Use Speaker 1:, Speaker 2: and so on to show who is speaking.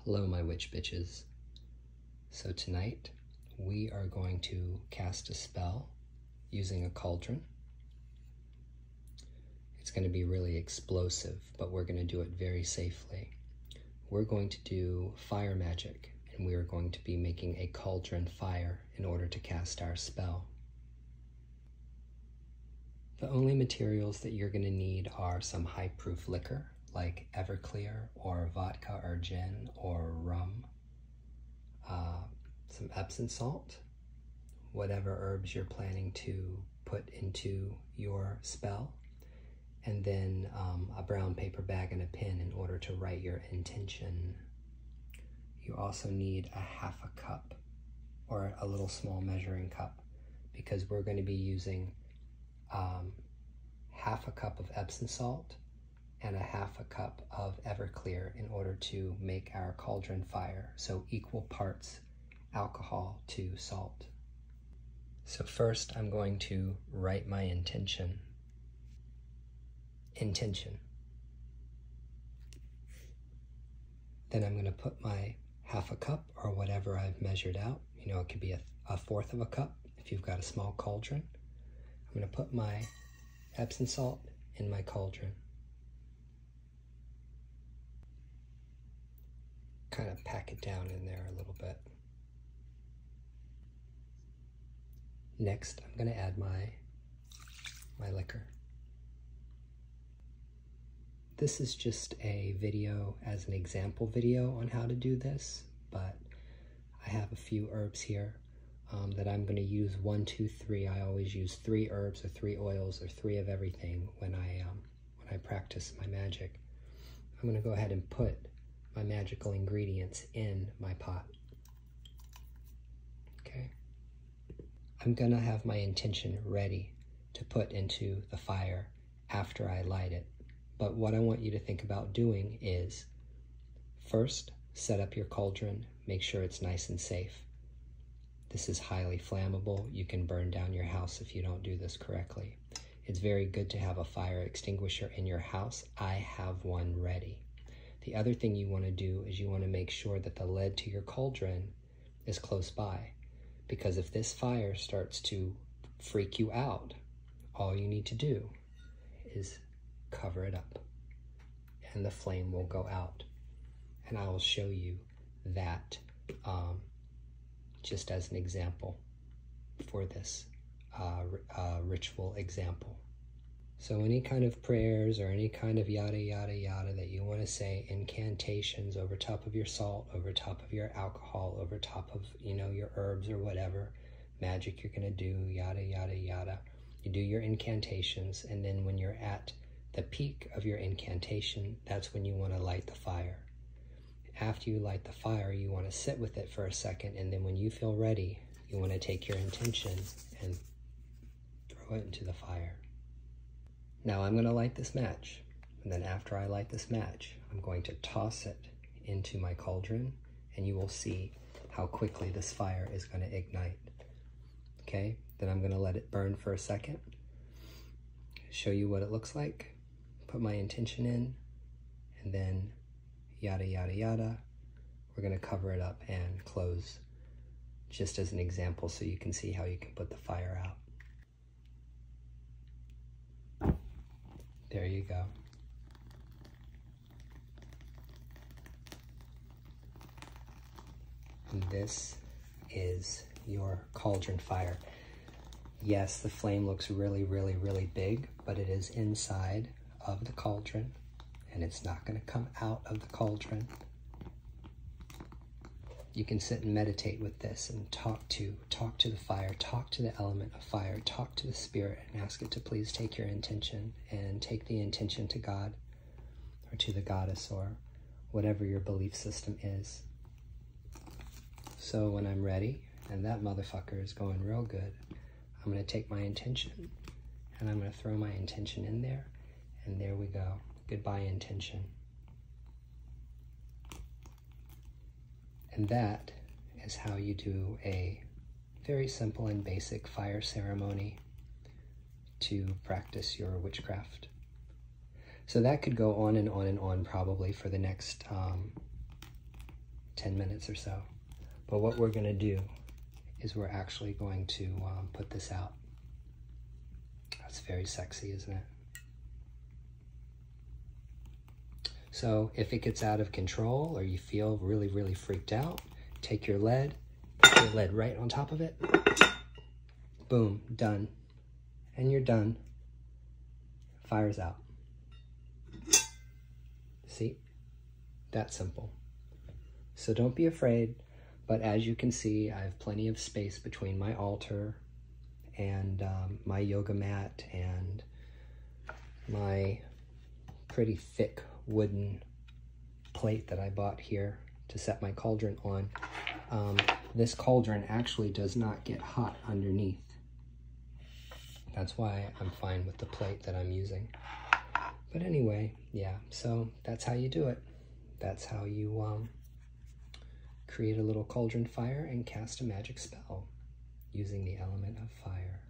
Speaker 1: Hello, my witch bitches. So tonight we are going to cast a spell using a cauldron. It's going to be really explosive, but we're going to do it very safely. We're going to do fire magic, and we are going to be making a cauldron fire in order to cast our spell. The only materials that you're going to need are some high-proof liquor, like Everclear or vodka or gin or rum, some Epsom salt, whatever herbs you're planning to put into your spell, and then a brown paper bag and a pen in order to write your intention. You also need a half a cup or a little small measuring cup, because we're going to be using half a cup of Epsom salt and a half a cup of Everclear in order to make our cauldron fire. So equal parts alcohol to salt. So first I'm going to write my intention. Intention. Then I'm going to put my half a cup or whatever I've measured out. You know, it could be a fourth of a cup if you've got a small cauldron. I'm going to put my Epsom salt in my cauldron. Kind of pack it down in there a little bit. Next, I'm going to add my liquor. This is just a video as an example video on how to do this, but I have a few herbs here that I'm going to use 1, 2, 3. I always use 3 herbs or 3 oils or 3 of everything when I practice my magic. I'm going to go ahead and put my magical ingredients in my pot. Okay. I'm going to have my intention ready to put into the fire after I light it. But what I want you to think about doing is, first, set up your cauldron, make sure it's nice and safe. This is highly flammable. You can burn down your house if you don't do this correctly. It's very good to have a fire extinguisher in your house. I have one ready. The other thing you want to do is you want to make sure that the lid to your cauldron is close by, because if this fire starts to freak you out, all you need to do is cover it up and the flame will go out. And I will show you that just as an example for this ritual example. So any kind of prayers or any kind of yada yada yada that you want to say, incantations over top of your salt, over top of your alcohol, over top of, you know, your herbs or whatever magic you're going to do, yada yada yada. You do your incantations, and then when you're at the peak of your incantation, that's when you want to light the fire. After you light the fire, you want to sit with it for a second, and then when you feel ready, you want to take your intention and throw it into the fire. Now I'm going to light this match, and then after I light this match, I'm going to toss it into my cauldron, and you will see how quickly this fire is going to ignite. Okay, then I'm going to let it burn for a second, show you what it looks like, put my intention in, and then yada yada yada. We're going to cover it up and close, just as an example so you can see how you can put the fire out. There you go. And this is your cauldron fire. Yes, the flame looks really, really, really big, but it is inside of the cauldron, and it's not going to come out of the cauldron. You can sit and meditate with this and talk to the fire, talk to the element of fire, talk to the spirit, and ask it to please take your intention, and take the intention to God or to the goddess or whatever your belief system is. So when I'm ready, and that motherfucker is going real good, I'm going to take my intention and I'm going to throw my intention in there, and there we go. Goodbye, intention. And that is how you do a very simple and basic fire ceremony to practice your witchcraft. So that could go on and on and on probably for the next 10 minutes or so. But what we're going to do is we're actually going to put this out. That's very sexy, isn't it? So if it gets out of control or you feel really, really freaked out, take your lead, put your lead right on top of it. Boom, done. And you're done. Fire's out. See? That simple. So don't be afraid, but as you can see, I have plenty of space between my altar and my yoga mat and my pretty thick wooden plate that I bought here to set my cauldron on. This cauldron actually does not get hot underneath. That's why I'm fine with the plate that I'm using. But anyway, yeah, so that's how you do it. That's how you create a little cauldron fire and cast a magic spell using the element of fire.